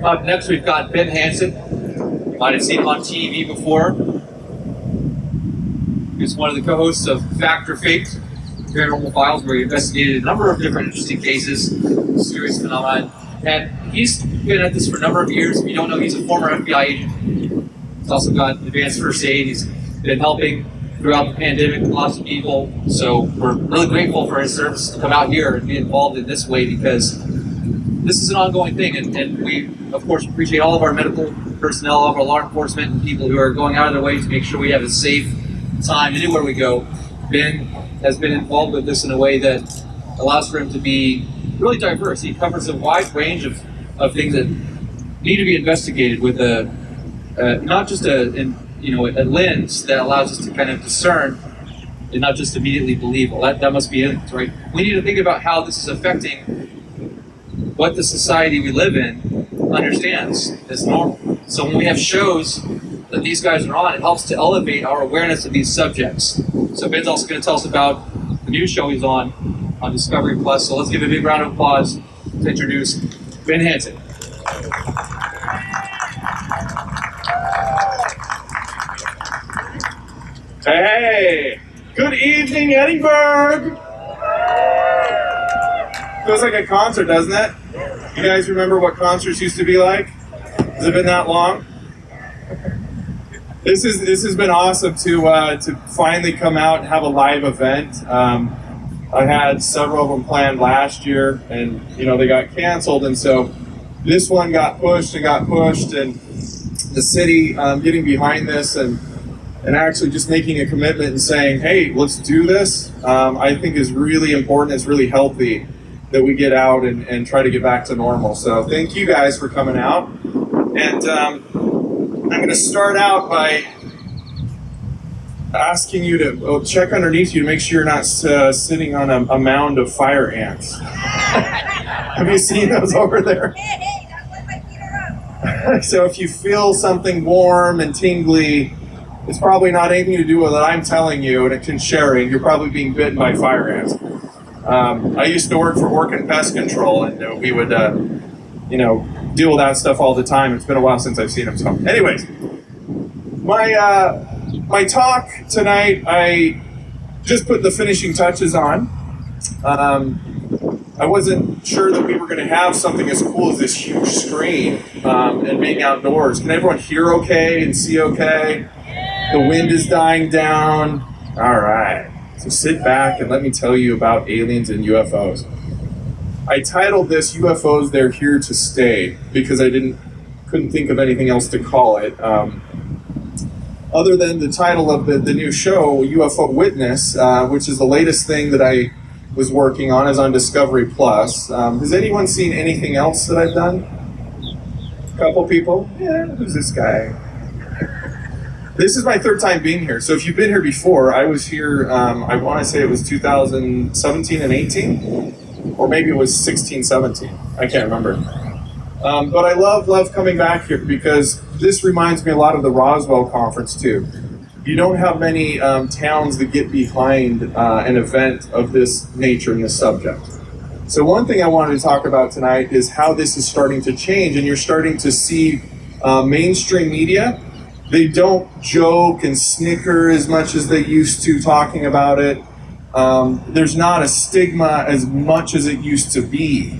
Up next, we've got Ben Hansen. You might have seen him on TV before. He's one of the co-hosts of Fact or Fake, Paranormal Files, where he investigated a number of different interesting cases, serious phenomena. And he's been at this for a number of years. If you don't know, he's a former FBI agent. He's also got advanced first aid. He's been helping throughout the pandemic with lots of people. So we're really grateful for his service to come out here and be involved in this way, because this is an ongoing thing. And we, of course, appreciate all of our medical personnel, all of our law enforcement, and people who are going out of their way to make sure we have a safe time anywhere we go. Ben has been involved with this in a way that allows for him to be really diverse. He covers a wide range of things that need to be investigated with not just a lens that allows us to kind of discern and not just immediately believe, well, that must be it, right? We need to think about how this is affecting what the society we live in understands as normal. So when we have shows that these guys are on, it helps to elevate our awareness of these subjects. So Ben's also going to tell us about the new show he's on Discovery Plus. So let's give a big round of applause to introduce Ben Hansen. Hey, good evening, Edinburg. Feels like a concert, doesn't it? You guys remember what concerts used to be like? Has it been that long? This has been awesome to finally come out and have a live event. I had several of them planned last year, and they got canceled, and so this one got pushed, and the city getting behind this and actually just making a commitment and saying, hey, let's do this, I think is really important. It's really healthy that we get out and try to get back to normal. So thank you guys for coming out. And I'm going to start out by asking you to check underneath you to make sure you're not sitting on a mound of fire ants. Have you seen those over there? Hey, that's what my feet are up. So if you feel something warm and tingly, it's probably not anything to do with what I'm telling you and sharing. You're probably being bitten by fire ants. I used to work for Orkin Pest Control, and we would, deal with that stuff all the time. It's been a while since I've seen them. So, anyways, my talk tonight, I just put the finishing touches on. I wasn't sure that we were going to have something as cool as this huge screen and being outdoors. Can everyone hear okay and see okay? The wind is dying down. All right. So sit back and let me tell you about aliens and UFOs. I titled this UFOs, They're Here to Stay, because I couldn't think of anything else to call it. Other than the title of the new show, UFO Witness, which is the latest thing that I was working on, is on Discovery Plus. Has anyone seen anything else that I've done? A couple people? Yeah, who's this guy? This is my third time being here. So if you've been here before, I was here, I want to say it was 2017 and 18, or maybe it was 16, 17. I can't remember. But I love coming back here because this reminds me a lot of the Roswell conference too. You don't have many towns that get behind an event of this nature and this subject. So one thing I wanted to talk about tonight is how this is starting to change, and you're starting to see mainstream media. They don't joke and snicker as much as they used to talking about it. There's not a stigma as much as it used to be.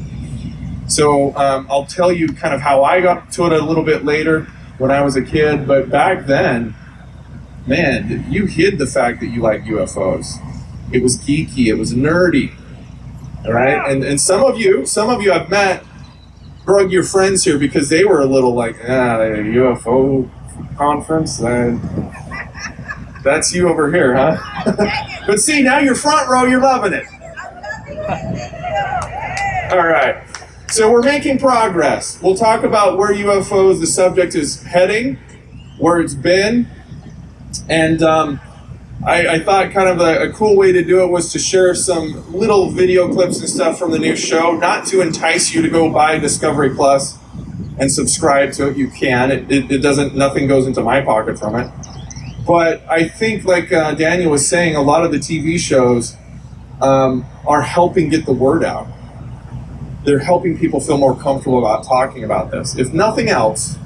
So I'll tell you kind of how I got to it a little bit later when I was a kid, but back then, man, you hid the fact that you liked UFOs. It was geeky, it was nerdy, all right? And some of you I've met, brought your friends here because they were a little like, UFO conference, that's you over here, huh? But see, now you're front row, you're loving it. All right, so we're making progress. We'll talk about where UFOs, the subject, is heading, where it's been, and I thought kind of a cool way to do it was to share some little video clips and stuff from the new show, not to entice you to go buy Discovery Plus and subscribe to it. You can. It doesn't, nothing goes into my pocket from it. But I think, like Daniel was saying, a lot of the TV shows are helping get the word out. they're helping people feel more comfortable about talking about this. If nothing else,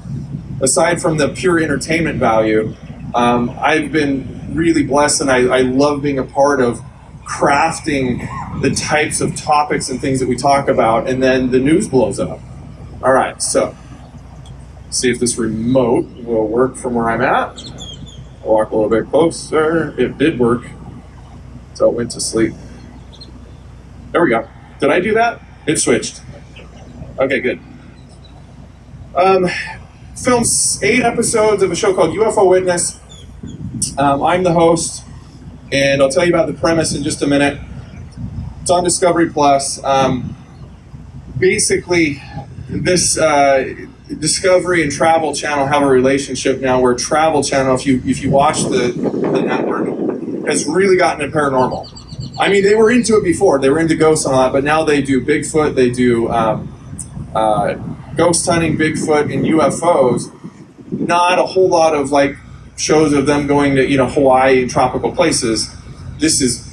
aside from the pure entertainment value, I've been really blessed, and I love being a part of crafting the types of topics and things that we talk about, and then the news blows up. All right, so see if this remote will work from where I'm at. I'll walk a little bit closer. It did work, so it went to sleep. There we go. Did I do that? It switched. Okay, good. Filmed 8 episodes of a show called UFO Witness. I'm the host, and I'll tell you about the premise in just a minute. It's on Discovery Plus. Basically, this Discovery and Travel Channel have a relationship now where Travel Channel, if you watch the network, has really gotten into paranormal. I mean, they were into it before. They were into ghosts and all that, but now they do Bigfoot, they do ghost hunting, Bigfoot, and UFOs. Not a whole lot of like shows of them going to Hawaii and tropical places. This is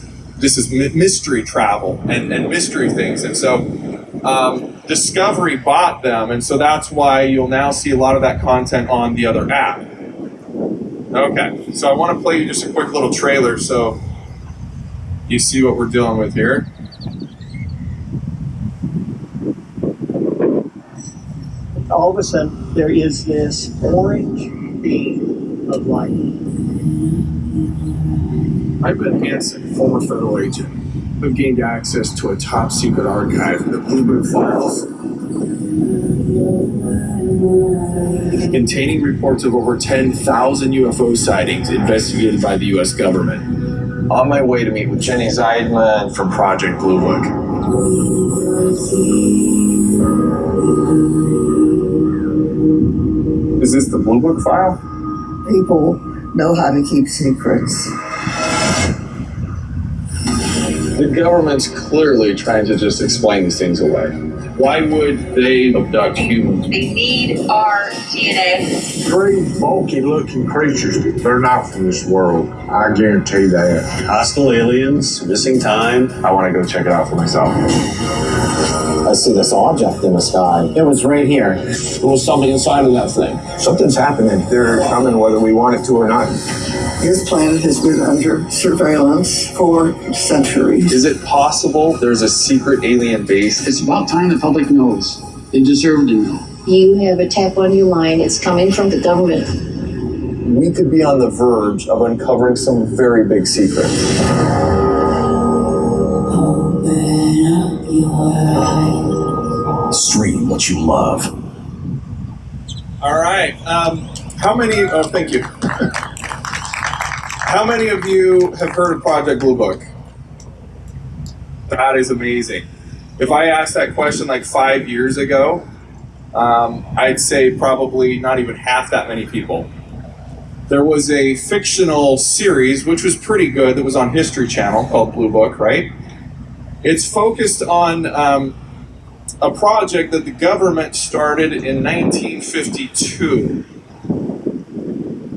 mystery travel and mystery things, and so Discovery bought them, and so that's why you'll now see a lot of that content on the other app. Okay, so I want to play you just a quick little trailer so you see what we're dealing with here. All of a sudden, there is this orange beam of light. I've been Hansen, former federal agent, who gained access to a top secret archive, the Blue Book files, containing reports of over 10,000 UFO sightings investigated by the U.S. government. On my way to meet with Jenny Zeidman from Project Blue Book. Is this the Blue Book file? People know how to keep secrets. The government's clearly trying to just explain these things away. Why would they abduct humans? They need our DNA. Very bulky looking creatures. They're not from this world. I guarantee that. Hostile aliens, missing time. I want to go check it out for myself. I see this object in the sky. It was right here. There was something inside of that thing. Something's happening. They're coming whether we want it to or not. This planet has been under surveillance for centuries. Is it possible there's a secret alien base? It's about time the public knows. They deserve to know. You have a tap on your line. It's coming from the government. We could be on the verge of uncovering some very big secret. Stream what you love. All right. How many? Oh, thank you. How many of you have heard of Project Blue Book? That is amazing. If I asked that question like 5 years ago, I'd say probably not even half that many people. There was a fictional series, which was pretty good, that was on History Channel called Blue Book, right? It's focused on a project that the government started in 1952.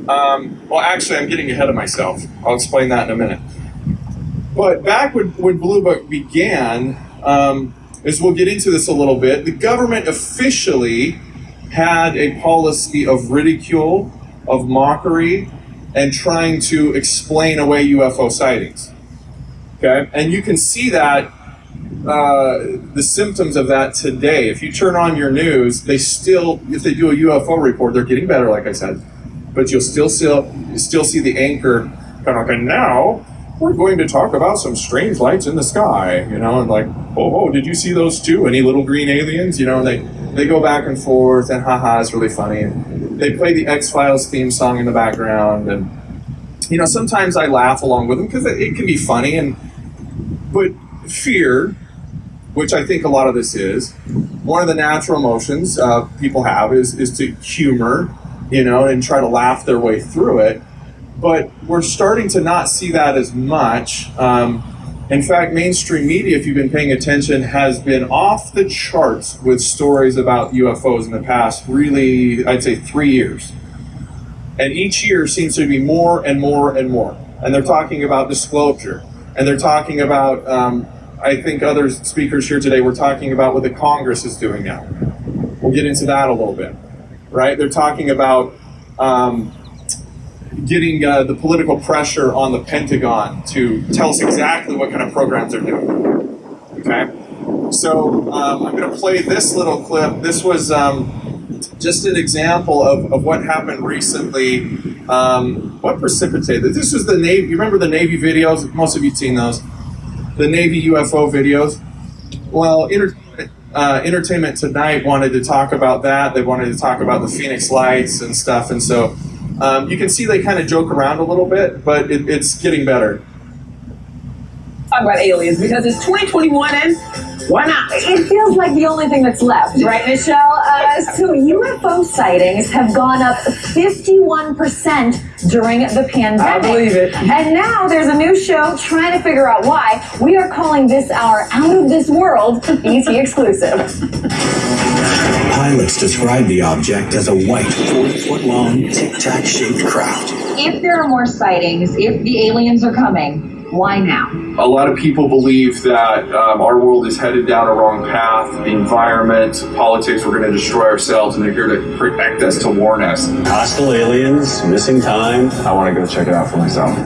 Well, actually, I'm getting ahead of myself. I'll explain that in a minute. But back when Blue Book began, as we'll get into this a little bit, the government officially had a policy of ridicule, of mockery, and trying to explain away UFO sightings. Okay? And you can see that, the symptoms of that today. If you turn on your news, they still, if they do a UFO report, they're getting better, like I said. But you'll still see the anchor kind of like, and now we're going to talk about some strange lights in the sky, and like, oh, did you see those too? Any little green aliens? And they go back and forth, and haha, it's really funny. And they play the X-Files theme song in the background, and sometimes I laugh along with them because it can be funny. But fear, which I think a lot of this is, one of the natural emotions people have is to humor, and try to laugh their way through it. But we're starting to not see that as much. In fact, mainstream media, if you've been paying attention, has been off the charts with stories about UFOs in the past, really, I'd say 3 years. And each year seems to be more and more and more. And they're talking about disclosure. And they're talking about I think other speakers here today were talking about what the Congress is doing now. We'll get into that a little bit, right? They're talking about getting the political pressure on the Pentagon to tell us exactly what kind of programs they're doing, okay? So I'm going to play this little clip. This was just an example of what happened recently. What precipitated? This was the Navy. You remember the Navy videos? Most of you've seen those. The Navy UFO videos. Well, Entertainment Tonight wanted to talk about that. They wanted to talk about the Phoenix Lights and stuff. And so you can see they kind of joke around a little bit, but it's getting better. Talk about aliens because it's 2021 and why not? It feels like the only thing that's left, right, Michelle? So UFO sightings have gone up 51% during the pandemic. I believe it. And now there's a new show trying to figure out why. We are calling this our Out of This World ET exclusive. Pilots describe the object as a white, 40-foot-long, tic-tac shaped craft. If there are more sightings, if the aliens are coming, why now? A lot of people believe that our world is headed down a wrong path. The environment, politics, we're going to destroy ourselves, and they're here to protect us, to warn us. Hostile aliens, missing time. I want to go check it out for myself.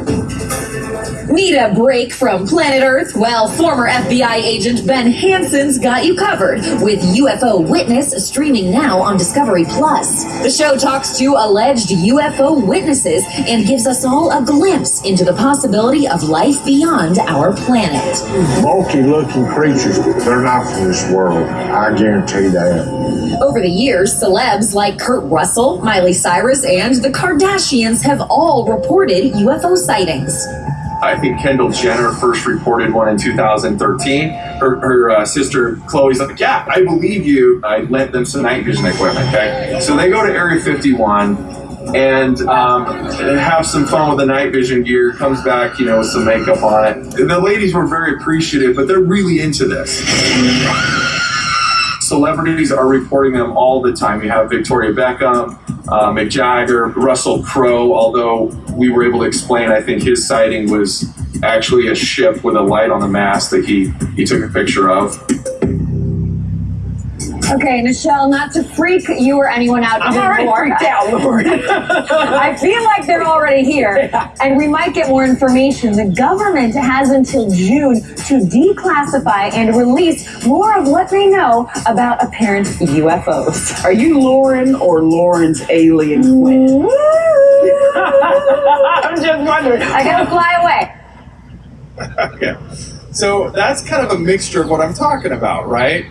Need a break from planet Earth? Well, former FBI agent Ben Hansen's got you covered with UFO Witness, streaming now on Discovery Plus. The show talks to alleged UFO witnesses and gives us all a glimpse into the possibility of life beyond our planet. Bulky-looking creatures, they're not from this world. I guarantee that. Over the years, celebs like Kurt Russell, Miley Cyrus, and the Kardashians have all reported UFO sightings. I think Kendall Jenner first reported one in 2013. Her sister Chloe's like, yeah, I believe you. I lent them some night vision equipment, okay? So they go to Area 51 and have some fun with the night vision gear, comes back, you know, with some makeup on it. The ladies were very appreciative, but they're really into this. Celebrities are reporting them all the time. You have Victoria Beckham, Mick Jagger, Russell Crowe, although we were able to explain, I think his sighting was actually a ship with a light on the mast that he took a picture of. Okay, Michelle, not to freak you or anyone out. I'm already freaked out, Lord. I feel like they're already here, and we might get more information. The government has until June to declassify and release more of what they know about apparent UFOs. Are you Lauren or Lauren's alien twin? I'm just wondering. I gotta fly away. Okay, so that's kind of a mixture of what I'm talking about, right?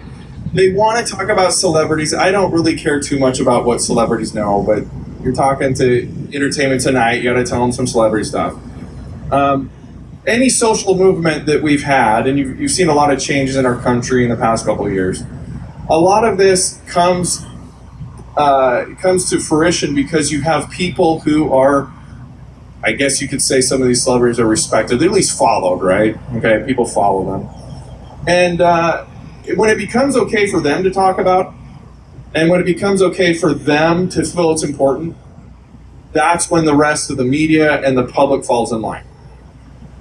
They want to talk about celebrities. I don't really care too much about what celebrities know, but you're talking to Entertainment Tonight, you got to tell them some celebrity stuff. Any social movement that we've had, and you've seen a lot of changes in our country in the past couple of years, a lot of this comes to fruition because you have people who are, I guess you could say some of these celebrities are respected, they're at least followed, right? Okay, people follow them. And when it becomes okay for them to talk about, and when it becomes okay for them to feel it's important, that's when the rest of the media and the public falls in line.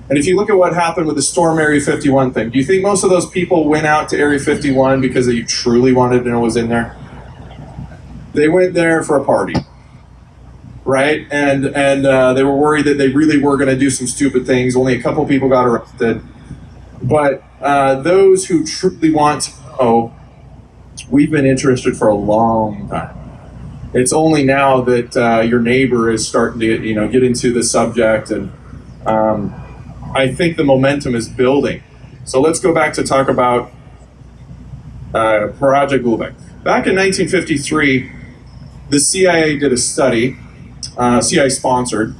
And if you look at what happened with the Storm Area 51 thing, do you think most of those people went out to Area 51 because they truly wanted to know what was in there? They went there for a party, right? And they were worried that they really were going to do some stupid things. Only a couple people got arrested. But those who truly want to know, we've been interested for a long time. It's only now that your neighbor is starting to get into the subject, and I think the momentum is building. So let's go back to talk about Project Gullwing. Back in 1953, the CIA did a study, CIA sponsored,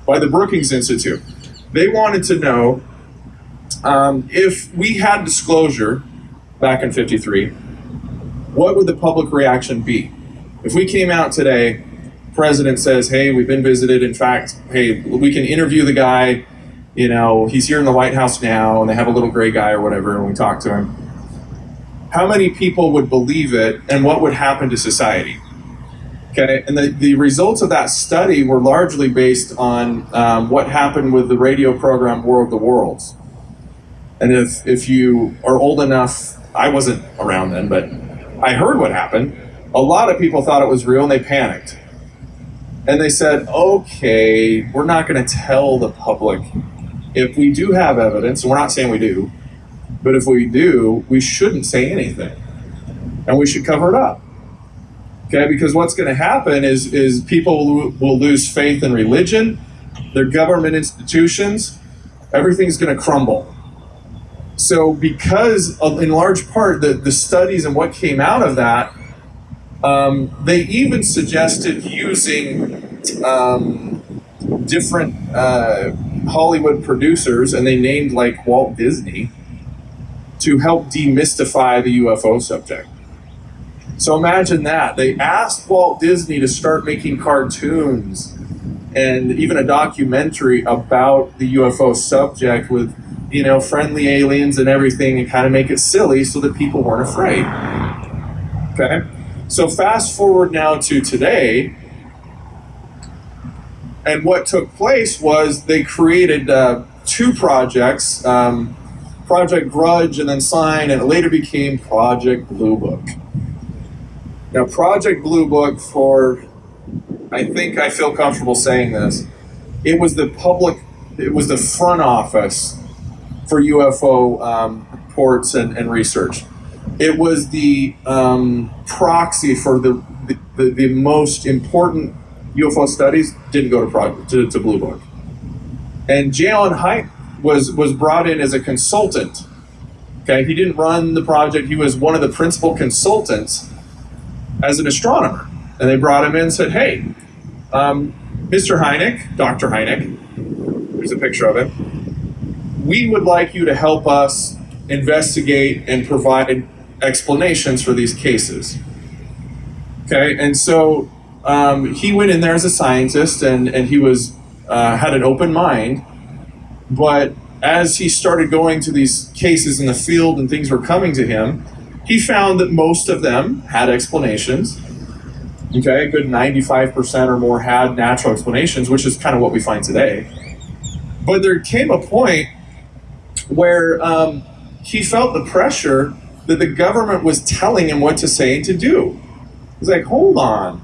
by the Brookings Institute. They wanted to know if we had disclosure back in 53, what would the public reaction be? If we came out today, president says, hey, we've been visited. In fact, hey, we can interview the guy, he's here in the White House now, and they have a little gray guy or whatever, and we talk to him. How many people would believe it, and what would happen to society? Okay, and the results of that study were largely based on what happened with the radio program War of the Worlds. And if you are old enough, I wasn't around then, but I heard what happened. A lot of people thought it was real and they panicked. And they said, okay, we're not going to tell the public. If we do have evidence, and we're not saying we do, but if we do, we shouldn't say anything. And we should cover it up. Okay, because what's going to happen is people will lose faith in religion, their government institutions, everything's going to crumble. So because in large part the studies and what came out of that, they even suggested using different Hollywood producers, and they named like Walt Disney, to help demystify the UFO subject. So imagine that. They asked Walt Disney to start making cartoons and even a documentary about the UFO subject with, you know, friendly aliens and everything, and kind of make it silly so that people weren't afraid. Okay? So fast forward now to today, and what took place was they created two projects, Project Grudge and then Sign, and it later became Project Blue Book. Now, Project Blue Book, I think I feel comfortable saying this, it was the front office for UFO reports and research. It was the proxy for the most important UFO studies didn't go to Blue Book. And J.Allen Hynek was brought in as a consultant. Okay, he didn't run the project. He was one of the principal consultants as an astronomer. And they brought him in and said, hey, Mr. Hynek, Dr. Hynek, there's a picture of him, we would like you to help us investigate and provide explanations for these cases. Okay, and so he went in there as a scientist, and he was had an open mind, but as he started going to these cases in the field and things were coming to him, he found that most of them had explanations. Okay, a good 95% or more had natural explanations, which is kind of what we find today. But there came a point where he felt the pressure that the government was telling him what to say and to do. He's like, hold on.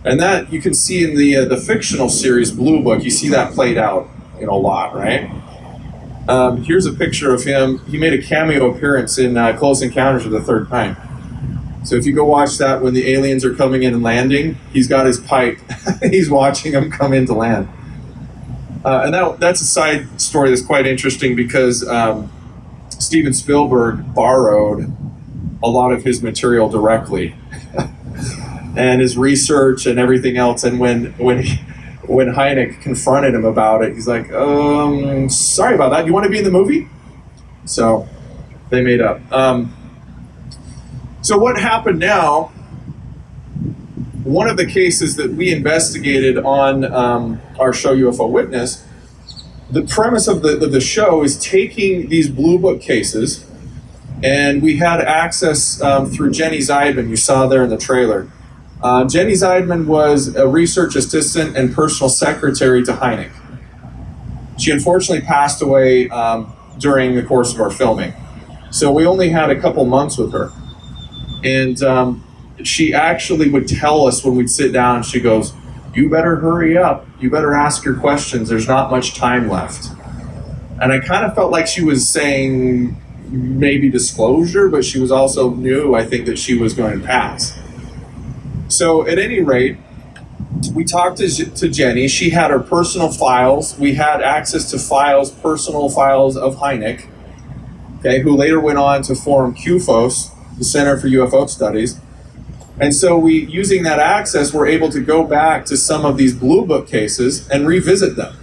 And that you can see in the fictional series Blue Book, you see that played out a lot, right? Here's a picture of him. He made a cameo appearance in Close Encounters of the Third Kind. So if you go watch that when the aliens are coming in and landing, he's got his pipe. He's watching them come in to land. And that's a side story that's quite interesting because Steven Spielberg borrowed a lot of his material directly and his research and everything else. And when Hynek confronted him about it, he's like, sorry about that. Do you want to be in the movie? So they made up. So what happened now, one of the cases that we investigated on our show UFO Witness, the premise of the show is taking these Blue Book cases, and we had access through Jenny Zeidman, you saw there in the trailer. Jenny Zeidman was a research assistant and personal secretary to Hynek. She unfortunately passed away during the course of our filming. So we only had a couple months with her. And she actually would tell us when we'd sit down, she goes, you better hurry up. You better ask your questions. There's not much time left. And I kind of felt like she was saying maybe disclosure, but she was also knew, I think, that she was going to pass. So at any rate, we talked to Jenny. She had her personal files. We had access to personal files of Hynek, okay, who later went on to form QFOS, the Center for UFO Studies. And so using that access, we're able to go back to some of these Blue Book cases and revisit them.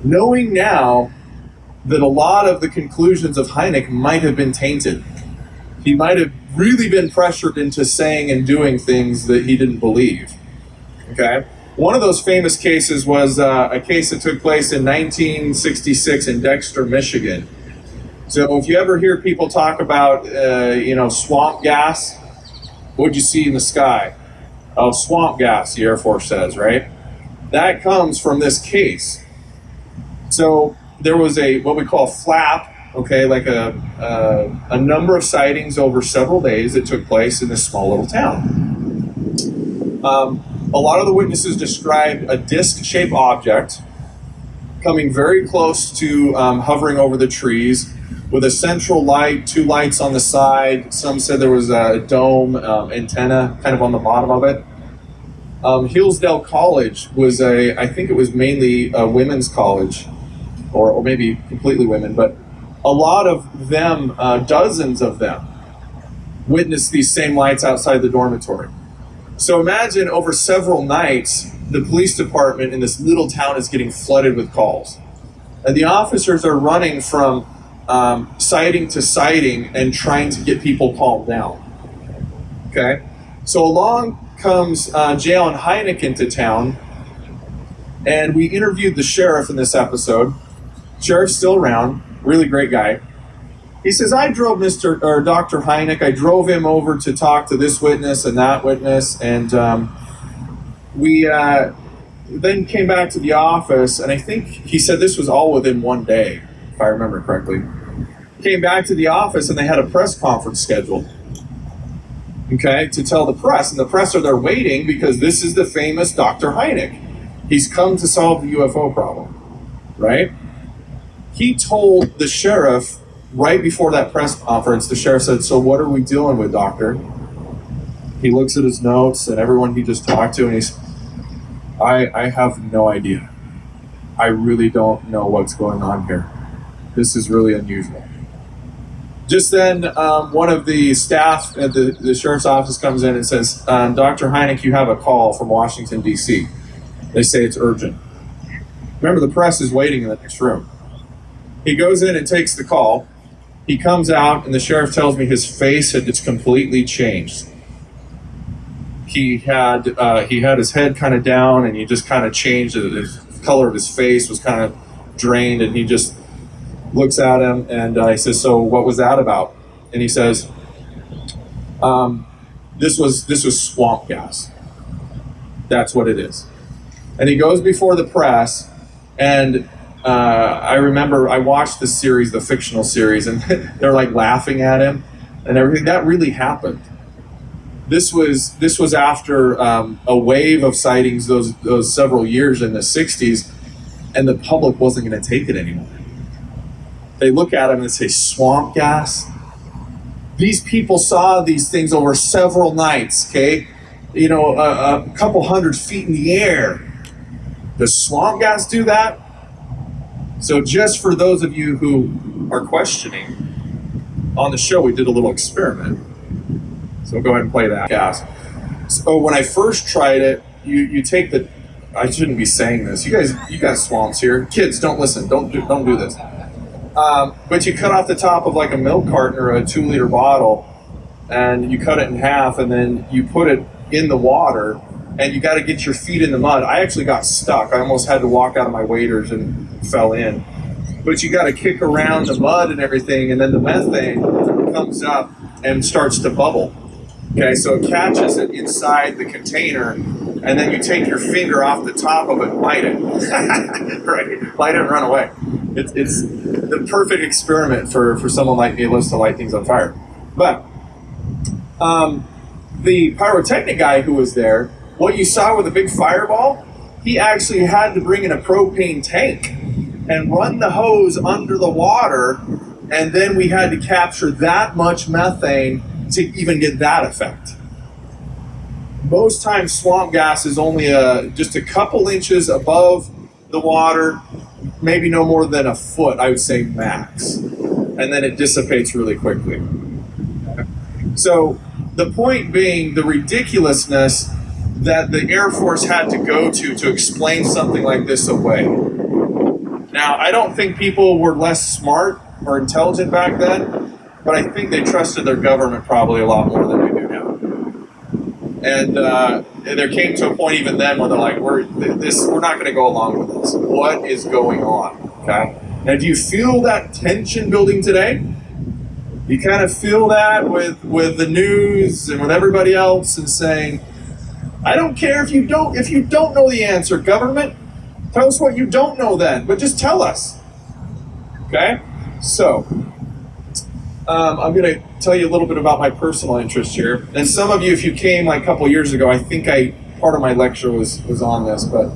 Knowing now that a lot of the conclusions of Hynek might have been tainted. He might have really been pressured into saying and doing things that he didn't believe. Okay? One of those famous cases was a case that took place in 1966 in Dexter, Michigan. So if you ever hear people talk about, swamp gas, what'd you see in the sky? Oh, swamp gas, the Air Force says, right? That comes from this case. So there was what we call flap okay, like a number of sightings over several days that took place in this small little town. A lot of the witnesses described a disc-shaped object coming very close to hovering over the trees with a central light, 2 lights on the side. Some said there was a dome antenna kind of on the bottom of it. Hillsdale College was I think it was mainly a women's college, or maybe completely women, but a lot of them, dozens of them, witnessed these same lights outside the dormitory. So imagine over several nights, the police department in this little town is getting flooded with calls. And the officers are running from sighting to sighting and trying to get people calmed down. Okay? So along comes J.L. Hynek into town, and we interviewed the sheriff in this episode. Sheriff's still around, really great guy. He says, I drove Dr. Hynek, I drove him over to talk to this witness and that witness, and we then came back to the office, and I think he said this was all within one day, if I remember correctly. Came back to the office, and they had a press conference scheduled, okay, to tell the press, and the press are there waiting because this is the famous Dr. Hynek. He's come to solve the UFO problem, right? He told the sheriff right before that press conference, the sheriff said, so what are we dealing with, doctor? He looks at his notes and everyone he just talked to, and he's, I have no idea. I really don't know what's going on here. This is really unusual. Just then, one of the staff at the sheriff's office comes in and says, Dr. Hynek, you have a call from Washington, D.C. They say it's urgent. Remember, the press is waiting in the next room. He goes in and takes the call. He comes out, and the sheriff tells me his face had just completely changed. He had his head kind of down, and he just kind of changed. The color of his face was kind of drained, and he just looks at him, and he says, so what was that about? And he says, this was swamp gas. That's what it is. And he goes before the press, and I remember I watched this series, the fictional series, and they're like laughing at him and everything. That really happened. This was after a wave of sightings those several years in the 60s, and the public wasn't going to take it anymore. They look at him and say, swamp gas? These people saw these things over several nights, okay? You know, a couple 100 feet in the air. Does swamp gas do that? So just for those of you who are questioning, on the show we did a little experiment. So we'll go ahead and play that. Gas. So when I first tried it, you take the, I shouldn't be saying this. You got swamps here. Kids, don't listen. Don't do this. But you cut off the top of like a milk carton or a 2-liter bottle, and you cut it in half, and then you put it in the water, and you got to get your feet in the mud. I actually got stuck. I almost had to walk out of my waders and fell in. But you got to kick around the mud and everything, and then the methane comes up and starts to bubble. Okay, so it catches it inside the container, and then you take your finger off the top of it and light it. Right, light it and run away. It's the perfect experiment for someone like me who loves to light things on fire. But the pyrotechnic guy who was there, what you saw with a big fireball, he actually had to bring in a propane tank and run the hose under the water, and then we had to capture that much methane to even get that effect. Most times swamp gas is only just a couple inches above the water, maybe no more than a foot, I would say max. And then it dissipates really quickly. So the point being the ridiculousness that the Air Force had to go to explain something like this away. Now, I don't think people were less smart or intelligent back then, but I think they trusted their government probably a lot more than they do now. And there came to a point even then where they're like, we're not going to go along with this. What is going on? Okay. Now, do you feel that tension building today? You kind of feel that with the news and with everybody else, and saying, I don't care if you don't know the answer, government. Tell us what you don't know then, but just tell us. Okay? So I'm going to tell you a little bit about my personal interest here. And some of you, if you came like a couple years ago, I think part of my lecture was on this, but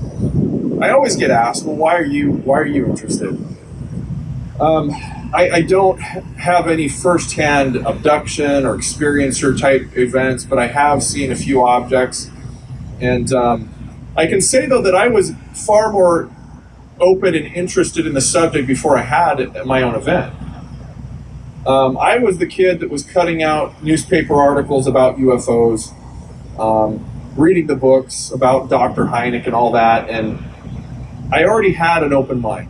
I always get asked, well, why are you interested? I don't have any firsthand abduction or experiencer type events, but I have seen a few objects. And I can say, though, that I was far more open and interested in the subject before I had my own event. I was the kid that was cutting out newspaper articles about UFOs, reading the books about Dr. Hynek and all that, and I already had an open mind.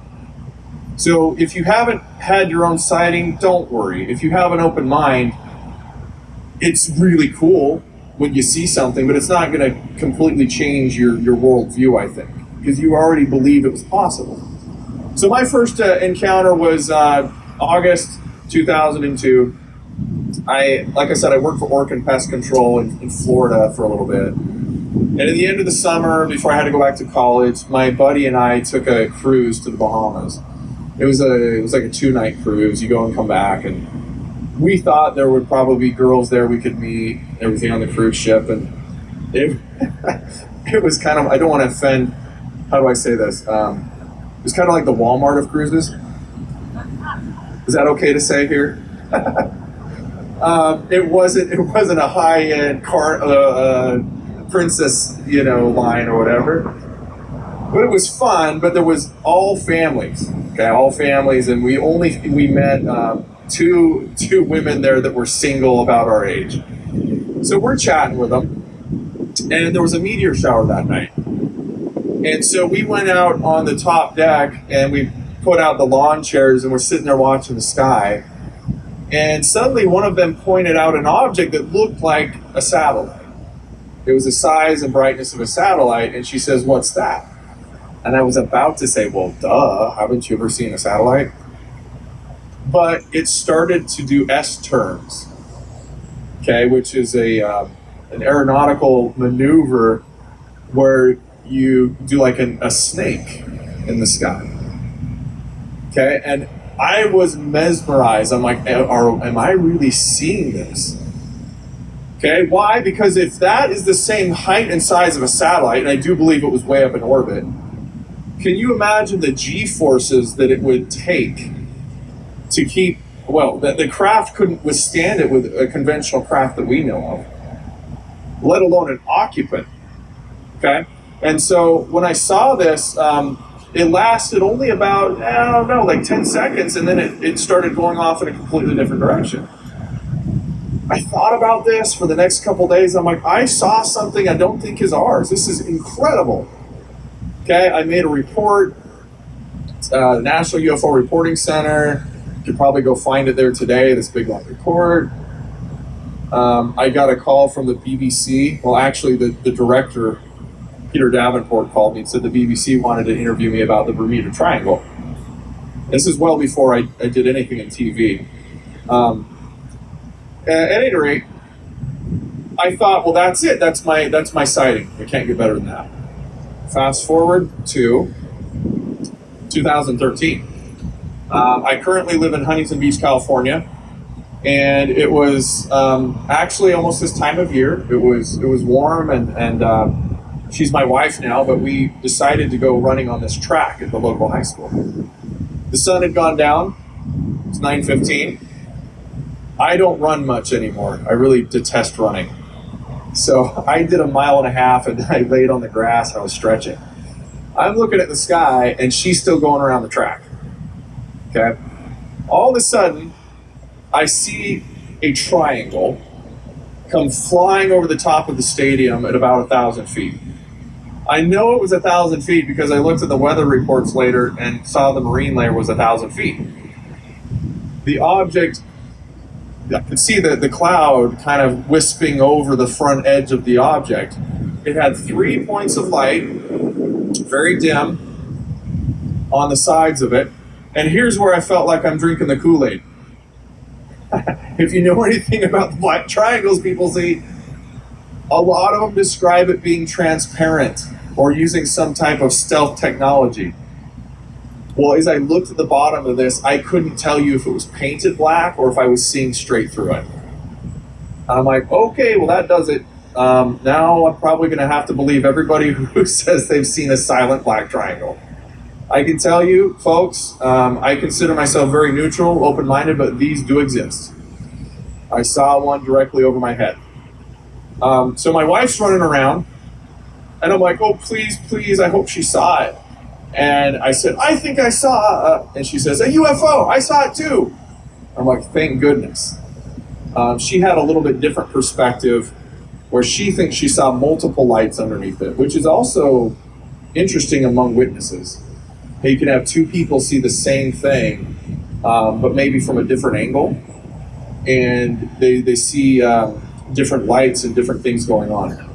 So if you haven't had your own sighting, don't worry. If you have an open mind, it's really cool when you see something, but it's not going to completely change your worldview, I think, because you already believe it was possible. So my first encounter was August 2002. Like I said, I worked for Orkin Pest Control in Florida for a little bit. And at the end of the summer, before I had to go back to college, my buddy and I took a cruise to the Bahamas. It was like a 2-night cruise. You go and come back, and we thought there would probably be girls there we could meet, everything on the cruise ship, and it was kind of, I don't want to offend, how do I say this? It was kind of like the Walmart of cruises. Is that okay to say here? It wasn't a high-end princess, line or whatever. But it was fun, but there was all families, okay, all families, and we met two women there that were single about our age. So we're chatting with them, and there was a meteor shower that night. And so we went out on the top deck, and we put out the lawn chairs, and we're sitting there watching the sky. And suddenly one of them pointed out an object that looked like a satellite. It was the size and brightness of a satellite, and she says, "What's that?" And I was about to say, well, duh, haven't you ever seen a satellite? But it started to do S-turns, okay, which is an aeronautical maneuver where you do like a snake in the sky, okay? And I was mesmerized. I'm like, am I really seeing this? Okay, why? Because if that is the same height and size of a satellite, and I do believe it was way up in orbit, can you imagine the G-forces that it would take to keep, well, that the craft couldn't withstand it with a conventional craft that we know of, let alone an occupant, okay? And so when I saw this, it lasted only about, I don't know, like 10 seconds, and then it started going off in a completely different direction. I thought about this for the next couple days. I'm like, I saw something I don't think is ours. This is incredible. Okay, I made a report, the National UFO Reporting Center. You could probably go find it there today, this big long report. I got a call from the BBC. Well, actually, the director, Peter Davenport, called me and said the BBC wanted to interview me about the Bermuda Triangle. This is well before I did anything in TV. At any rate, I thought, well, that's it. That's my sighting. It can't get better than that. Fast forward to 2013. I currently live in Huntington Beach, California, and it was actually almost this time of year. It was warm, and she's my wife now, but we decided to go running on this track at the local high school. The sun had gone down. It's 9:15. I don't run much anymore. I really detest running. So I did 1.5 miles, and I laid on the grass and I was stretching. I'm looking at the sky, and she's still going around the track. Okay? All of a sudden, I see a triangle come flying over the top of the stadium at about 1,000 feet. I know it was 1,000 feet because I looked at the weather reports later and saw the marine layer was 1,000 feet. The object, I could see the cloud kind of wisping over the front edge of the object. It had 3 points of light, very dim, on the sides of it. And here's where I felt like I'm drinking the Kool-Aid. If you know anything about the black triangles people see, a lot of them describe it being transparent or using some type of stealth technology. Well, as I looked at the bottom of this, I couldn't tell you if it was painted black or if I was seeing straight through it. I'm like, okay, well that does it. Now I'm probably going to have to believe everybody who says they've seen a silent black triangle. I can tell you, folks, I consider myself very neutral, open-minded, but these do exist. I saw one directly over my head. So my wife's running around, and I'm like, oh, please, please, I hope she saw it. And I said, I think I saw, and she says, a UFO, I saw it too. I'm like, thank goodness. She had a little bit different perspective where she thinks she saw multiple lights underneath it, which is also interesting among witnesses. You can have two people see the same thing, but maybe from a different angle, and they see different lights and different things going on.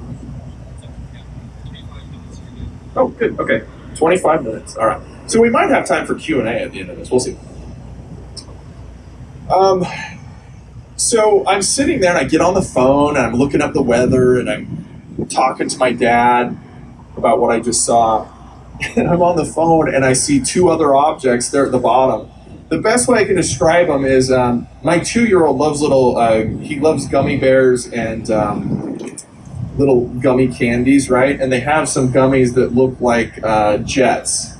Oh, good, okay. 25 minutes, all right. So we might have time for Q&A at the end of this, we'll see. So I'm sitting there and I get on the phone and I'm looking up the weather and I'm talking to my dad about what I just saw. And I'm on the phone and I see two other objects there at the bottom. The best way I can describe them is my 2-year-old loves he loves gummy bears and little gummy candies, right? And they have some gummies that look like jets.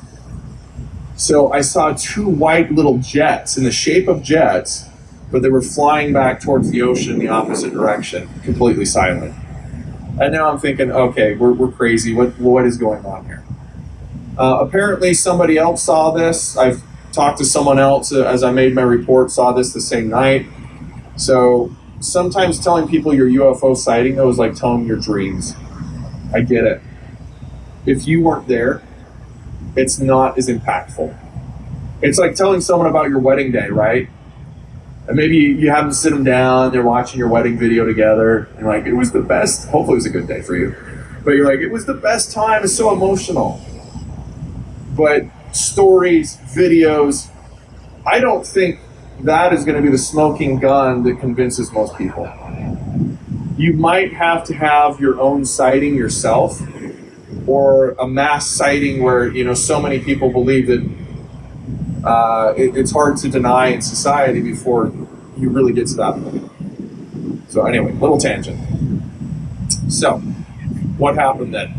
So I saw two white little jets in the shape of jets, but they were flying back towards the ocean in the opposite direction, completely silent. And now I'm thinking, okay, we're crazy. What is going on here? Apparently somebody else saw this. I've talked to someone else as I made my report, saw this the same night. So sometimes telling people your UFO sighting, though, is like telling your dreams. I get it. If you weren't there, it's not as impactful. It's like telling someone about your wedding day, right? And maybe you have them sit them down, they're watching your wedding video together, and you're like, it was the best. Hopefully it was a good day for you. But you're like, it was the best time, it's so emotional. But stories, videos, I don't think that is going to be the smoking gun that convinces most people. You might have to have your own sighting yourself, or a mass sighting where, you know, so many people believe that it's hard to deny in society before you really get to that point. So anyway, little tangent. So, what happened then?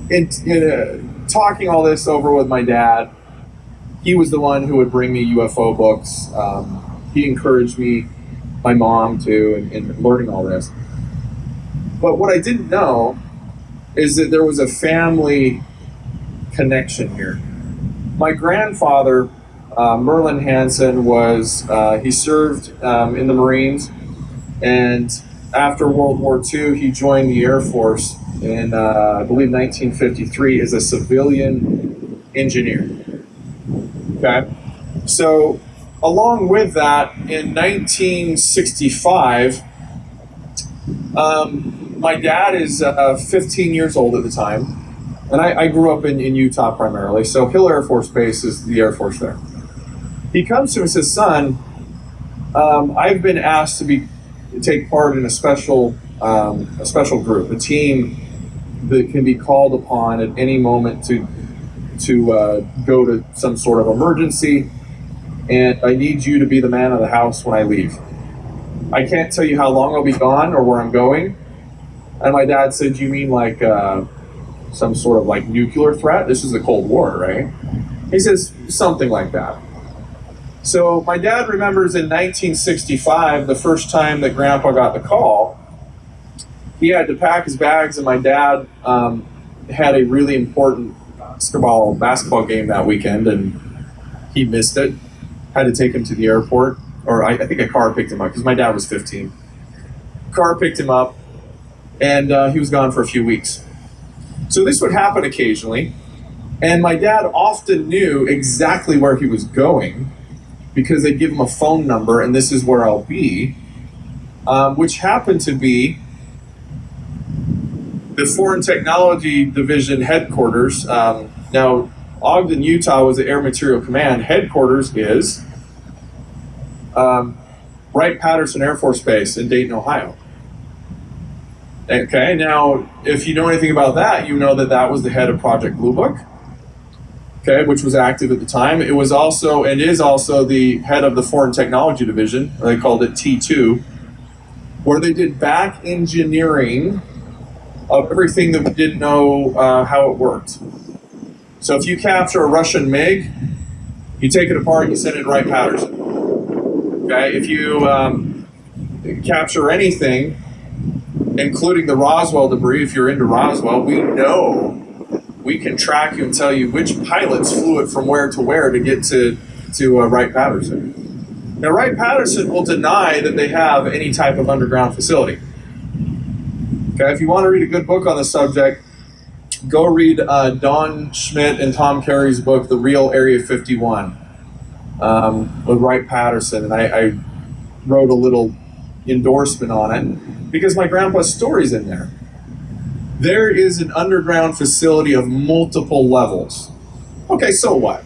In talking all this over with my dad, he was the one who would bring me UFO books. He encouraged me, my mom too, in learning all this. But what I didn't know is that there was a family connection here. My grandfather, Merlin Hansen, he served in the Marines, and after World War II, he joined the Air Force in, I believe, 1953 as a civilian engineer. Okay? So, along with that, in 1965, my dad is 15 years old at the time, and I grew up in Utah primarily, so Hill Air Force Base is the Air Force there. He comes to me and says, son, I've been asked to take part in a special group, a team that can be called upon at any moment to go to some sort of emergency, and I need you to be the man of the house when I leave. I can't tell you how long I'll be gone or where I'm going. And my dad said, you mean like some sort of like nuclear threat? This is the Cold War, right? He says, something like that. So my dad remembers in 1965, the first time that Grandpa got the call, he had to pack his bags, and my dad had a really important basketball game that weekend, and he missed it. Had to take him to the airport, or I think a car picked him up, because my dad was 15. Car picked him up, and he was gone for a few weeks. So this would happen occasionally, and my dad often knew exactly where he was going, because they'd give him a phone number, and this is where I'll be, which happened to be the Foreign Technology Division headquarters. Now, Ogden, Utah was the Air Material Command. Headquarters is Wright-Patterson Air Force Base in Dayton, Ohio. Okay, now, if you know anything about that, you know that that was the head of Project Blue Book, okay, which was active at the time. It was also, and is also, the head of the Foreign Technology Division, they called it T2, where they did back engineering of everything that we didn't know how it worked. So if you capture a Russian MiG, you take it apart and you send it to Wright-Patterson. Okay, if you capture anything, including the Roswell debris, if you're into Roswell, we can track you and tell you which pilots flew it from where to get to Wright-Patterson. Now, Wright-Patterson will deny that they have any type of underground facility. Okay, if you want to read a good book on the subject, go read Don Schmidt and Tom Carey's book, The Real Area 51, with Wright-Patterson, and I wrote a little endorsement on it because my grandpa's story's in there. There is an underground facility of multiple levels. Okay, so what?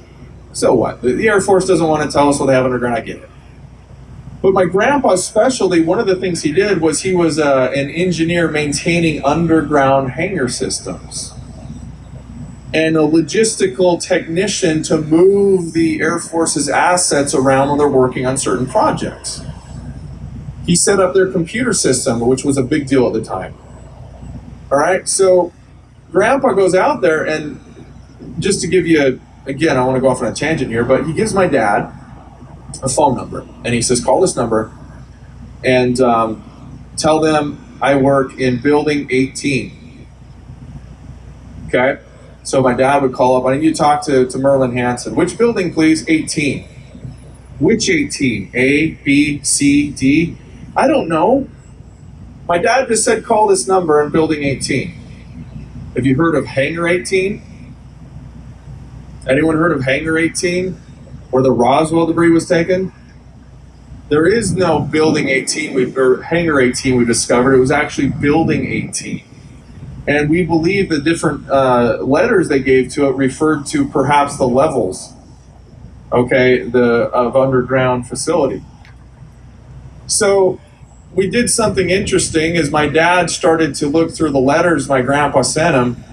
So what? The Air Force doesn't want to tell us what they have underground, I get it. But my grandpa's specialty, one of the things he did was he was an engineer maintaining underground hangar systems and a logistical technician to move the Air Force's assets around when they're working on certain projects. He set up their computer system, which was a big deal at the time. All right, so Grandpa goes out there, and just to give you, again, I want to go off on a tangent here, but he gives my dad a phone number, and he says, call this number and tell them I work in building 18. Okay, so my dad would call up, I need you to talk to Merlin Hansen. Which building, please? 18. Which 18? A, B, C, D? I don't know. My dad just said call this number in building 18. Have you heard of Hangar 18? Anyone heard of Hangar 18? Where the Roswell debris was taken? There is no building 18, or Hangar 18 we discovered. It was actually building 18. And we believe the different letters they gave to it referred to perhaps the levels, okay, of underground facility. So we did something interesting. As my dad started to look through the letters my grandpa sent him,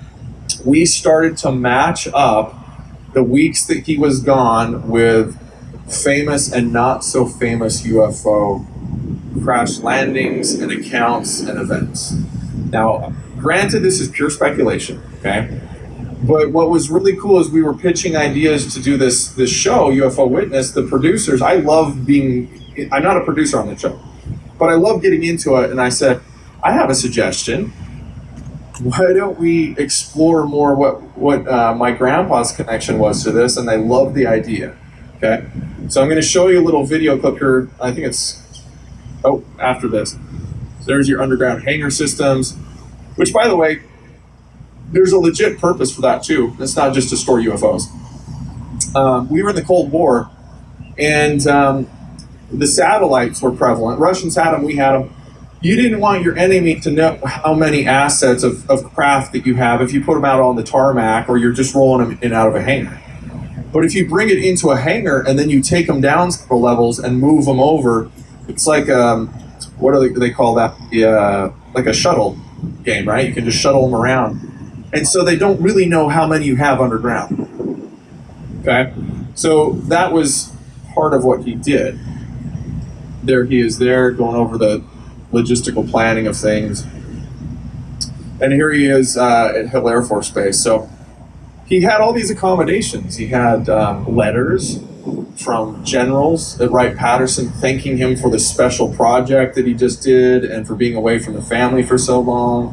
we started to match up the weeks that he was gone with famous and not so famous UFO crash landings and accounts and events. Now, granted, this is pure speculation, okay? But what was really cool is we were pitching ideas to do this show, UFO Witness. The producers, I'm not a producer on the show, but I love getting into it. And I said, I have a suggestion. Why don't we explore more what my grandpa's connection was to this? And I love the idea, okay? So I'm going to show you a little video clip here. I think it's, after this. So there's your underground hangar systems, which, by the way, there's a legit purpose for that too. It's not just to store UFOs. We were in the Cold War, and the satellites were prevalent. Russians had them, we had them. You didn't want your enemy to know how many assets of craft that you have if you put them out on the tarmac or you're just rolling them in and out of a hangar. But if you bring it into a hangar and then you take them down several levels and move them over, it's like, what do they call that? Like a shuttle game, right? You can just shuttle them around. And so they don't really know how many you have underground. Okay? So that was part of what he did. There he is there going over the logistical planning of things. And here he is at Hill Air Force Base. So he had all these accommodations. He had letters from generals at Wright-Patterson thanking him for the special project that he just did and for being away from the family for so long.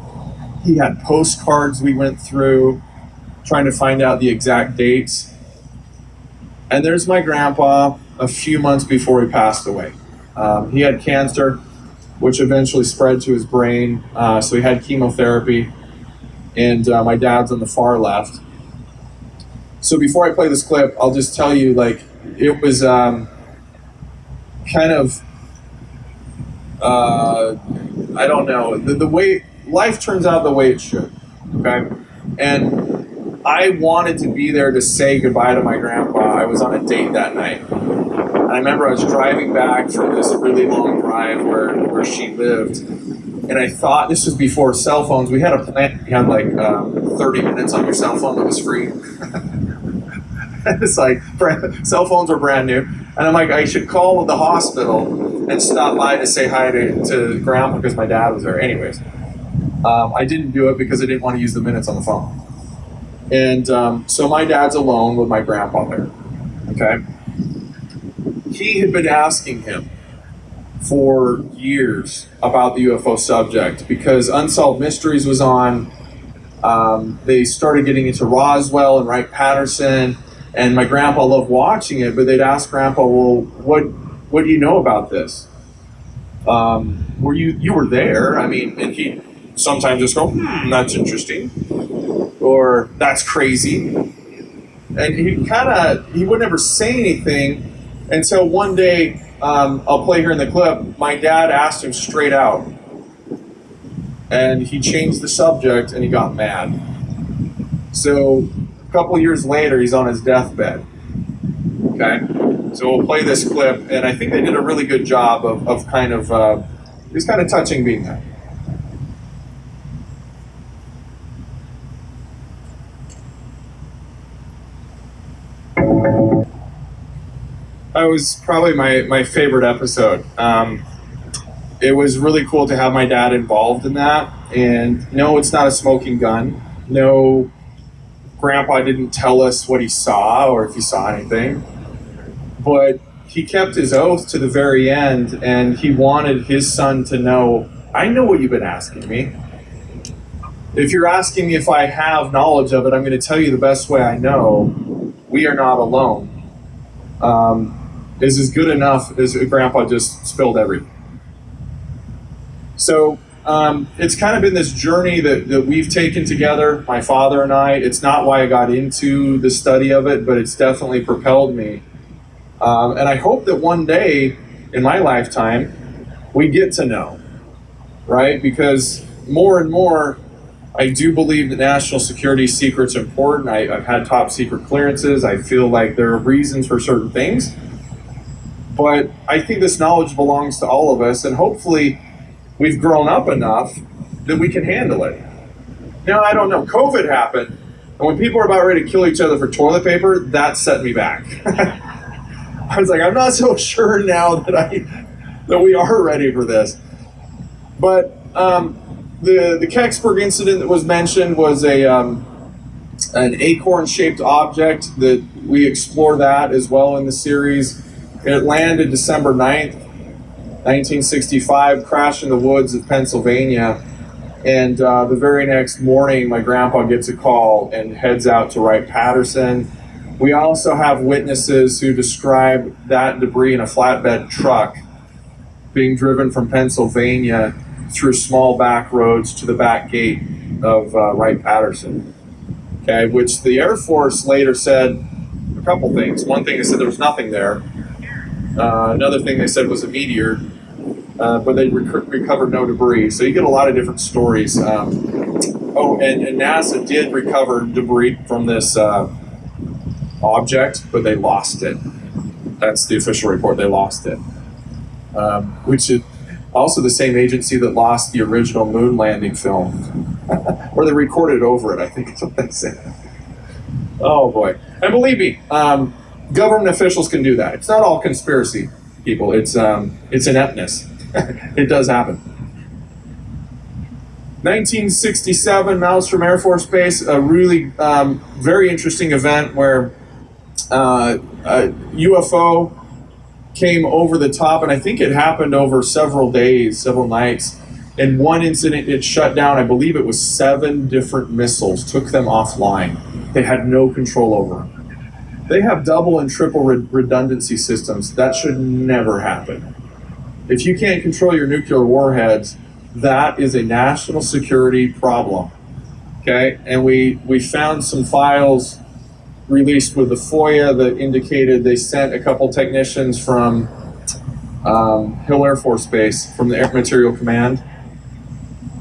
He had postcards we went through, trying to find out the exact dates. And there's my grandpa a few months before he passed away. He had cancer, which eventually spread to his brain, so he had chemotherapy, and my dad's on the far left. So before I play this clip, I'll just tell you, like, it was kind of, I don't know, the way life turns out the way it should, okay? And I wanted to be there to say goodbye to my grandpa. I was on a date that night. And I remember I was driving back from this really long drive where she lived, And I thought, this was before cell phones. We had a plan. You had like 30 minutes on your cell phone that was free. It's like, cell phones were brand new. And I'm like, I should call the hospital and stop by to say hi to Grandpa because my dad was there. Anyways, I didn't do it because I didn't want to use the minutes on the phone. And so my dad's alone with my grandpa there. Okay. He had been asking him for years about the UFO subject because Unsolved Mysteries was on. They started getting into Roswell and Wright-Patterson, and my grandpa loved watching it, but they'd ask Grandpa, well, what do you know about this? Were you were there? I mean, and he'd sometimes just go, that's interesting, or that's crazy. And he would never say anything until one day, I'll play here in the clip, my dad asked him straight out. And he changed the subject and he got mad. So a couple years later, he's on his deathbed. Okay? So we'll play this clip, and I think they did a really good job of kind of, it was kind of touching being there. That was probably my favorite episode. It was really cool to have my dad involved in that. And no, it's not a smoking gun. No, Grandpa didn't tell us what he saw or if he saw anything. But he kept his oath to the very end, and he wanted his son to know, I know what you've been asking me. If you're asking me if I have knowledge of it, I'm going to tell you the best way I know. We are not alone. Is good enough as Grandpa just spilled everything. So it's kind of been this journey that we've taken together, my father and I. It's not why I got into the study of it, but it's definitely propelled me. And I hope that one day in my lifetime, we get to know, right? Because more and more, I do believe that national security secret's important. I've had top secret clearances. I feel like there are reasons for certain things. But I think this knowledge belongs to all of us, and hopefully we've grown up enough that we can handle it. Now, I don't know, COVID happened, and when people were about ready to kill each other for toilet paper, that set me back. I was like, I'm not so sure now that we are ready for this. But the Kecksburg incident that was mentioned was an acorn-shaped object that we explore that as well in the series. It landed December 9th, 1965, crashed in the woods of Pennsylvania. And the very next morning, my grandpa gets a call and heads out to Wright-Patterson. We also have witnesses who describe that debris in a flatbed truck being driven from Pennsylvania through small back roads to the back gate of Wright-Patterson. Okay, which the Air Force later said a couple things. One thing, they said there was nothing there. Another thing they said was a meteor, but they recovered no debris. So you get a lot of different stories. And NASA did recover debris from this object, but they lost it. That's the official report. They lost it. Which is also the same agency that lost the original moon landing film. Or they recorded over it, I think is what they said. Oh boy. And believe me, government officials can do that. It's not all conspiracy, people. It's ineptness. It does happen. 1967, Malmstrom Air Force Base, a really very interesting event where a UFO came over the top, and I think it happened over several days, several nights. In one incident, it shut down, I believe it was 7 different missiles, took them offline. They had no control over them. They have double and triple redundancy systems. That should never happen. If you can't control your nuclear warheads, that is a national security problem. Okay, and we found some files released with the FOIA that indicated they sent a couple technicians from Hill Air Force Base from the Air Material Command.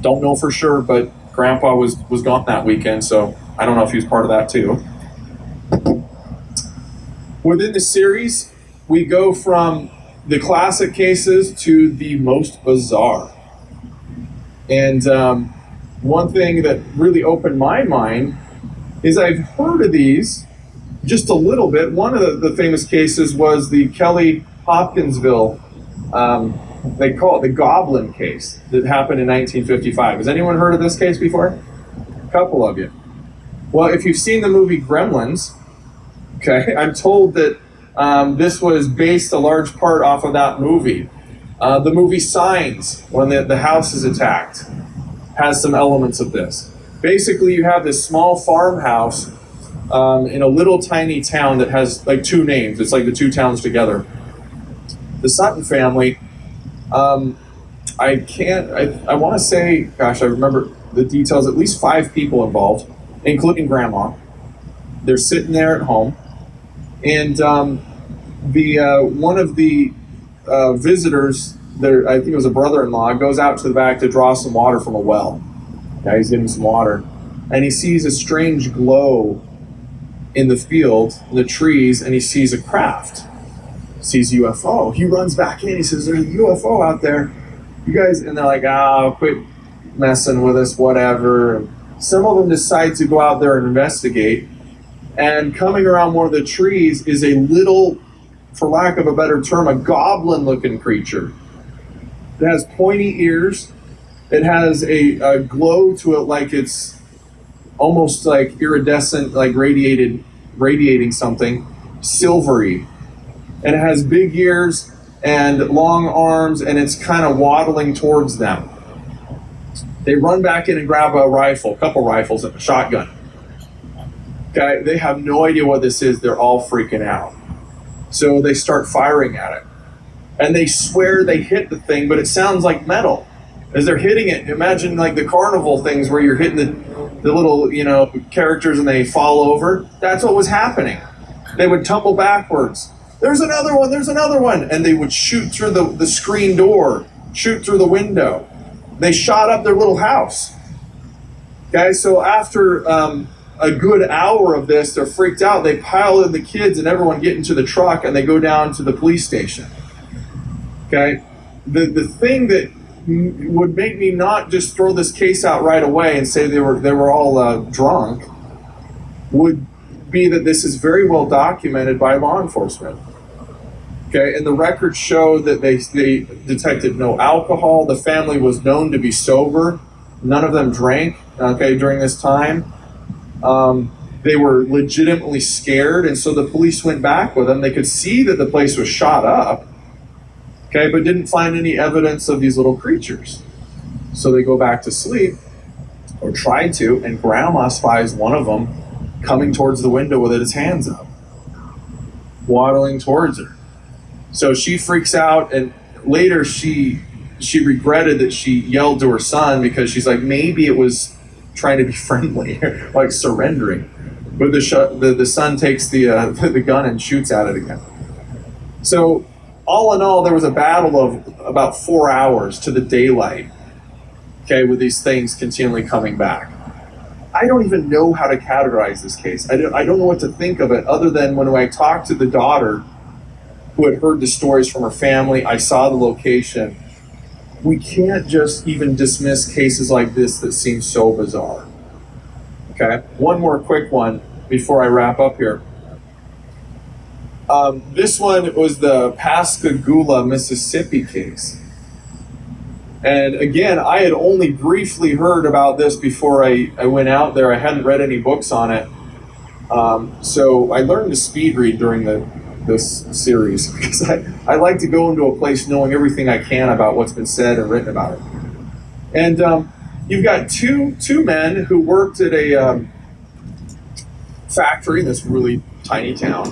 Don't know for sure, but Grandpa was gone that weekend, so I don't know if he was part of that too. Within the series, we go from the classic cases to the most bizarre. And one thing that really opened my mind is I've heard of these just a little bit. One of the famous cases was the Kelly Hopkinsville, they call it the Goblin case, that happened in 1955. Has anyone heard of this case before? A couple of you. Well, if you've seen the movie Gremlins, okay, I'm told that this was based a large part off of that movie. The movie Signs, when the house is attacked, has some elements of this. Basically, you have this small farmhouse in a little tiny town that has like two names. It's like the two towns together. The Sutton family, I want to say, gosh, I remember the details, at least 5 people involved, including grandma. They're sitting there at home, and one of the visitors, I think it was a brother-in-law, goes out to the back to draw some water from a well. Yeah, he's getting some water, and he sees a strange glow in the field, in the trees, and he sees a craft. Sees UFO. He runs back in. He says, "There's a UFO out there, you guys." And they're like, "Oh, quit messing with us, whatever." And some of them decide to go out there and investigate. And coming around one of the trees is a little, for lack of a better term, a goblin-looking creature. It has pointy ears. It has a glow to it, like it's almost like iridescent, like radiating something, silvery. And it has big ears and long arms, and it's kind of waddling towards them. They run back in and grab a rifle, a couple rifles, and a shotgun. Okay, they have no idea what this is. They're all freaking out. So they start firing at it. And they swear they hit the thing, but it sounds like metal. As they're hitting it, imagine like the carnival things where you're hitting the little, characters and they fall over. That's what was happening. They would tumble backwards. There's another one. And they would shoot through the screen door, shoot through the window. They shot up their little house. Okay, so after a good hour of this, they're freaked out. They pile in the kids and everyone get into the truck and they go down to the police station. Okay, the thing that would make me not just throw this case out right away and say they were all drunk would be that this is very well documented by law enforcement. Okay, and the records show that they detected no alcohol. The family was known to be sober. None of them drank, okay, during this time. They were legitimately scared, and so the police went back with them. They could see that the place was shot up, okay, but didn't find any evidence of these little creatures. So they go back to sleep, or try to, and Grandma spies one of them coming towards the window with its hands up, waddling towards her. So she freaks out, and later she regretted that she yelled to her son because she's like, maybe it was trying to be friendly, like surrendering. But the son takes the gun and shoots at it again. So all in all, there was a battle of about 4 hours to the daylight, okay, with these things continually coming back. I don't even know how to categorize this case. I don't know what to think of it, other than when I talked to the daughter who had heard the stories from her family, I saw the location. We can't just even dismiss cases like this that seem so bizarre. Okay, one more quick one before I wrap up here. This one was the Pascagoula, Mississippi case. And again, I had only briefly heard about this before I went out there. I hadn't read any books on it. So I learned to speed read during this series because I like to go into a place knowing everything I can about what's been said and written about it. And you've got two men who worked at a factory in this really tiny town.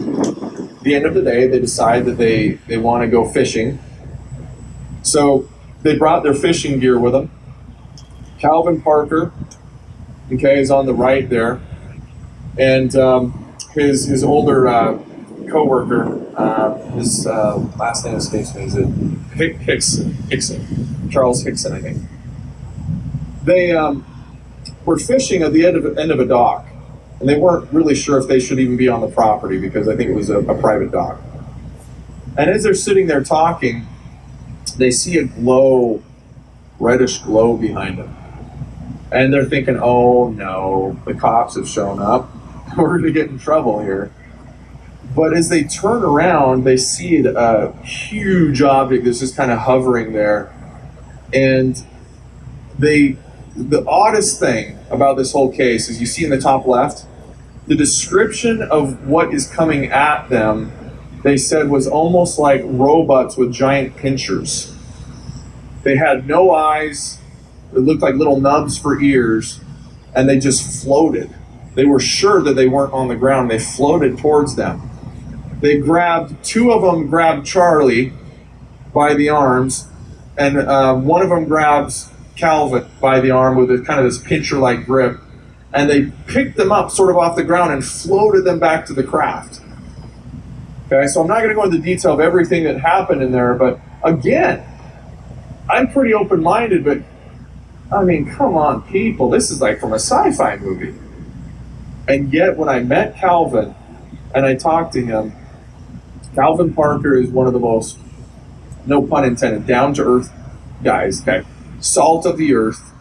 At the end of the day, they decide that they want to go fishing. So they brought their fishing gear with them. Calvin Parker, okay, is on the right there. And his older co-worker, his last name escapes me, is it Hickson, Charles Hickson, I think. They were fishing at the end of a dock, and they weren't really sure if they should even be on the property because I think it was a private dock. And as they're sitting there talking, they see a glow reddish glow behind them. And they're thinking, oh no, the cops have shown up. We're going to get in trouble here. But as they turn around, they see a huge object that's just kind of hovering there. And the oddest thing about this whole case is you see in the top left, the description of what is coming at them, they said was almost like robots with giant pinchers. They had no eyes, it looked like little nubs for ears, and they just floated. They were sure that they weren't on the ground. They floated towards them. They grabbed, two of them grabbed Charlie by the arms, and one of them grabs Calvin by the arm with a kind of this pincher-like grip, and they picked them up sort of off the ground and floated them back to the craft. Okay, so I'm not going to go into detail of everything that happened in there, but again, I'm pretty open-minded, but I mean, come on, people, this is like from a sci-fi movie. And yet, when I met Calvin and I talked to him, Calvin Parker is one of the most, no pun intended, down-to-earth guys, okay? Salt of the earth,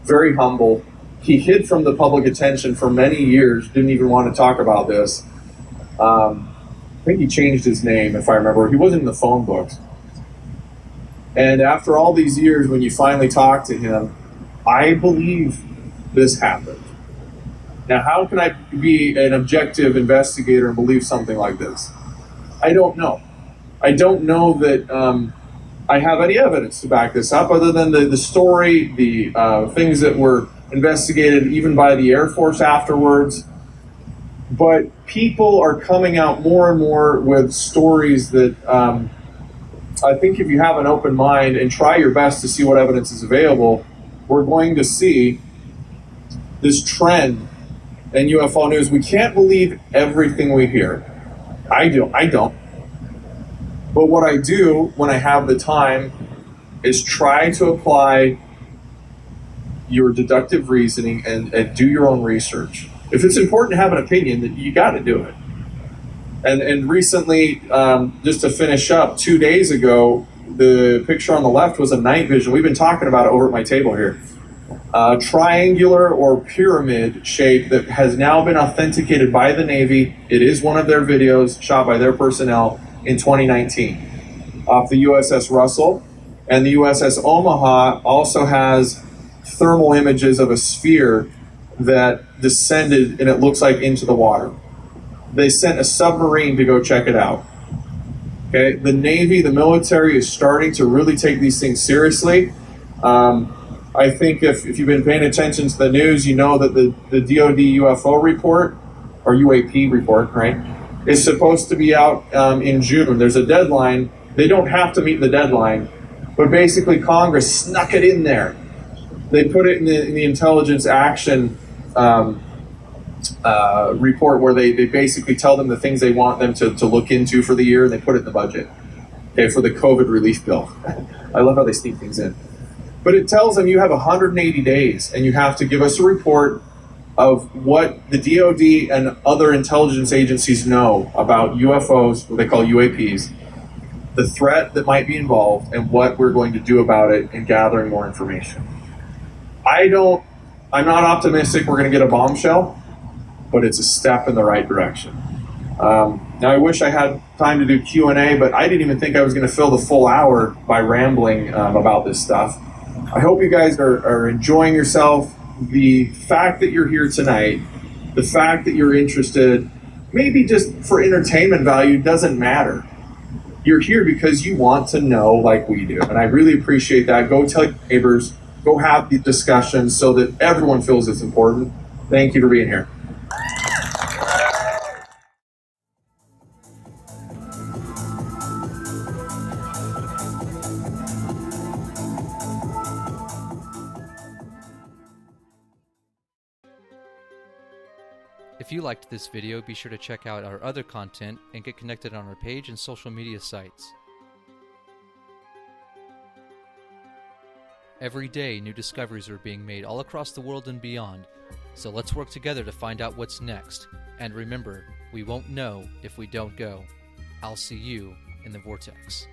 very humble. He hid from the public attention for many years, didn't even want to talk about this. I think he changed his name, if I remember. He wasn't in the phone books. And after all these years, when you finally talk to him, I believe this happened. Now, how can I be an objective investigator and believe something like this? I don't know. I don't know that I have any evidence to back this up other than the story, the things that were investigated even by the Air Force afterwards. But people are coming out more and more with stories that I think if you have an open mind and try your best to see what evidence is available, we're going to see this trend in UFO news. We can't believe everything we hear. I don't. But what I do when I have the time is try to apply your deductive reasoning and do your own research. If it's important to have an opinion, then you got to do it. And recently, just to finish up, 2 days ago, the picture on the left was a night vision. We've been talking about it over at my table here. Triangular or pyramid shape that has now been authenticated by the Navy. It is one of their videos shot by their personnel in 2019 off the USS Russell. And the USS Omaha also has thermal images of a sphere that descended, and it looks like into the water. They sent a submarine to go check it out. Okay, the Navy, the military is starting to really take these things seriously. I think if you've been paying attention to the news, you know that the DoD UFO report, or UAP report, right, is supposed to be out in June. There's a deadline. They don't have to meet the deadline, but basically Congress snuck it in there. They put it in the intelligence action report where they basically tell them the things they want them to look into for the year, and they put it in the budget, okay, for the COVID relief bill. I love how they sneak things in. But it tells them you have 180 days, and you have to give us a report of what the DoD and other intelligence agencies know about UFOs, what they call UAPs, the threat that might be involved, and what we're going to do about it in gathering more information. I'm not optimistic we're going to get a bombshell, but it's a step in the right direction. Now, I wish I had time to do Q&A, but I didn't even think I was going to fill the full hour by rambling about this stuff. I hope you guys are enjoying yourself. The fact that you're here tonight, the fact that you're interested, maybe just for entertainment value, doesn't matter. You're here because you want to know like we do, and I really appreciate that. Go tell your neighbors, go have these discussions so that everyone feels it's important. Thank you for being here. If you liked this video, be sure to check out our other content and get connected on our page and social media sites. Every day, new discoveries are being made all across the world and beyond, so let's work together to find out what's next. And remember, we won't know if we don't go. I'll see you in the Vortex.